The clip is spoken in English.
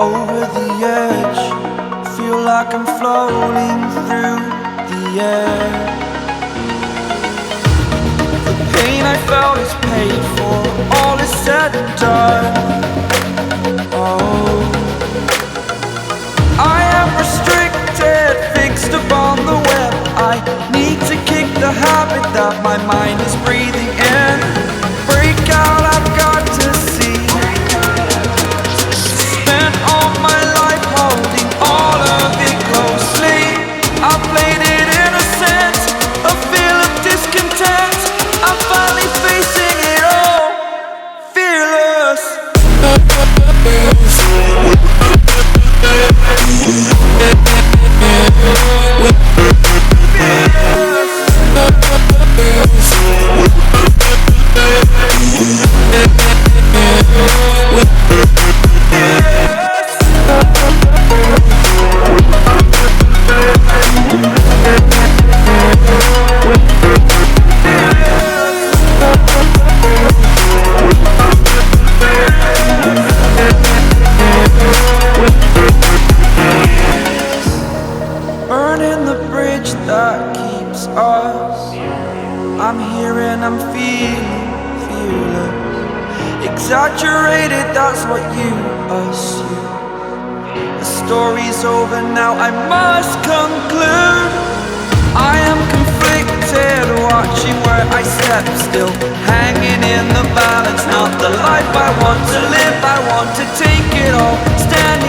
over the edge. Feel like I'm floating through the air. The pain I felt is paid for, all is said and done. Oh, I am restricted, fixed upon the web. I need to kick the habit that my mind is breathing in. Break out, I've got to see. Spent all my life holding all of it closely. I played it innocent, a feel of discontent. I'm finally facing it all, fearless. Burning the bridge that keeps us. I'm here and I'm feeling fearless. Exaggerated, that's what you assume. The story's over now, I must conclude. I am conflicted, watching where I step still, hanging in the balance. Not the life I want to live, I want to take it all. Standing